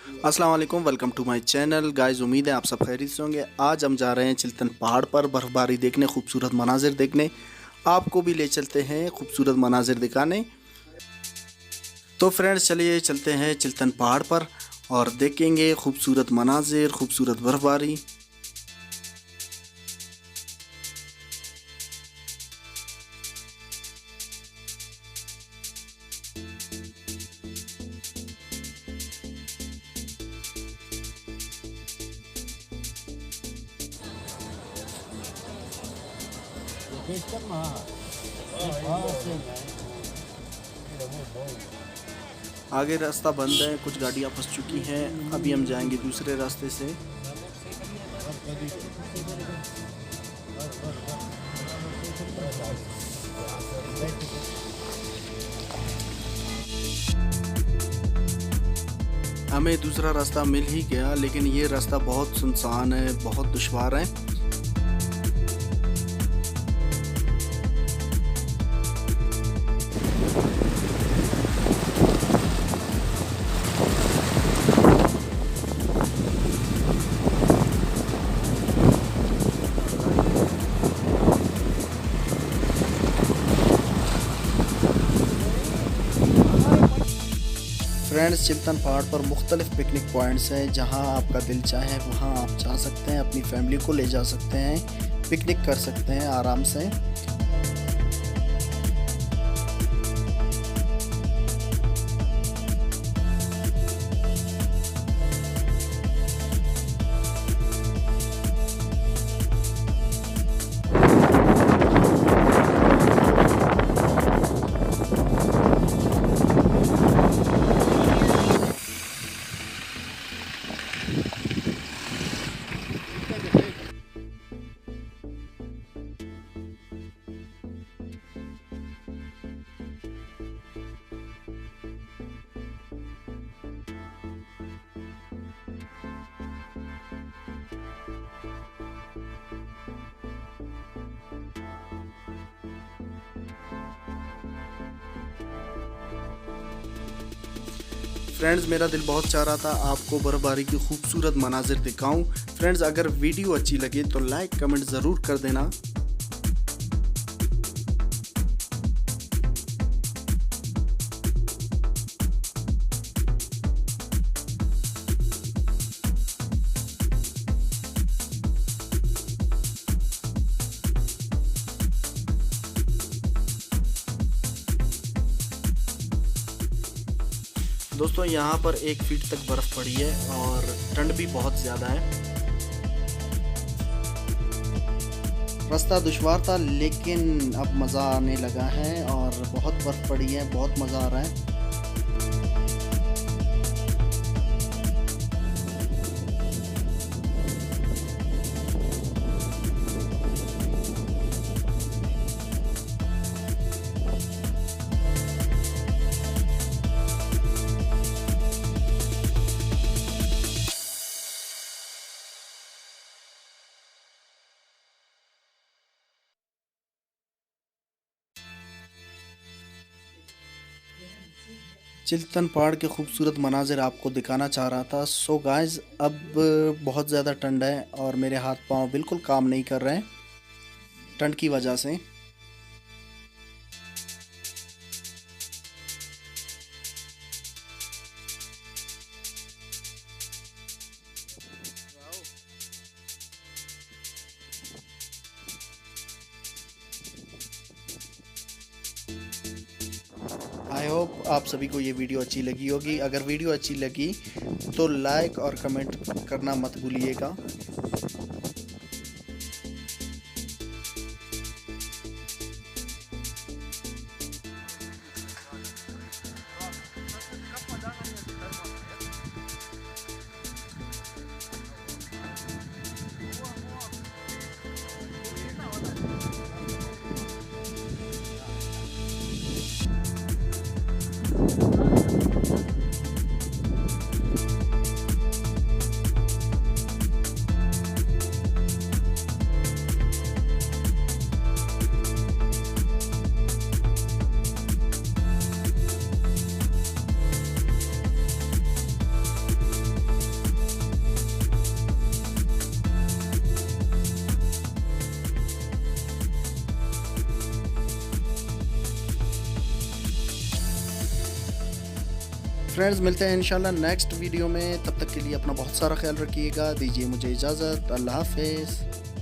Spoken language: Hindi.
अस्सलाम वालेकुम, welcome to my channel guys. उम्मीद है आप सब खैरियत से होंगे। आज हम जा रहे हैं चिल्तन पहाड़ पर बर्फ़बारी देखने, खूबसूरत मनाजिर देखने। आपको भी ले चलते हैं खूबसूरत मनाजिर दिखाने। तो फ्रेंड्स चलिए चलते हैं चिल्तन पहाड़ पर और देखेंगे खूबसूरत मनाजिर, खूबसूरत बर्फ़बारी। आगे रास्ता बंद है, कुछ गाड़ियाँ फंस चुकी हैं। अभी हम जाएंगे दूसरे रास्ते से। हमें दूसरा रास्ता मिल ही गया, लेकिन ये रास्ता बहुत सुनसान है, बहुत दुश्वार है। फ्रेंड्स, चिल्तन पहाड़ पर मुख्तलिफ पिकनिक पॉइंट्स हैं। जहां आपका दिल चाहे वहां आप जा सकते हैं, अपनी फैमिली को ले जा सकते हैं, पिकनिक कर सकते हैं आराम से। फ्रेंड्स, मेरा दिल बहुत चाह रहा था आपको बर्फबारी की खूबसूरत मनाजिर दिखाऊं। फ्रेंड्स, अगर वीडियो अच्छी लगे तो लाइक कमेंट ज़रूर कर देना। दोस्तों, यहाँ पर 1 फीट तक बर्फ़ पड़ी है और ठंड भी बहुत ज़्यादा है। रास्ता दुश्वार था, लेकिन अब मज़ा आने लगा है और बहुत बर्फ़ पड़ी है, बहुत मज़ा आ रहा है। चिल्तन पहाड़ के खूबसूरत मनाजिर आपको दिखाना चाह रहा था। सो गाइस, अब बहुत ज़्यादा ठंड है और मेरे हाथ पाँव बिल्कुल काम नहीं कर रहे हैं ठंड की वजह से। आई होप आप सभी को ये वीडियो अच्छी लगी होगी। अगर वीडियो अच्छी लगी तो लाइक और कमेंट करना मत भूलिएगा। फ्रेंड्स मिलते हैं इंशाल्लाह नेक्स्ट वीडियो में, तब तक के लिए अपना बहुत सारा ख्याल रखिएगा, दीजिए मुझे इजाज़त, अल्लाह हाफ़िज़।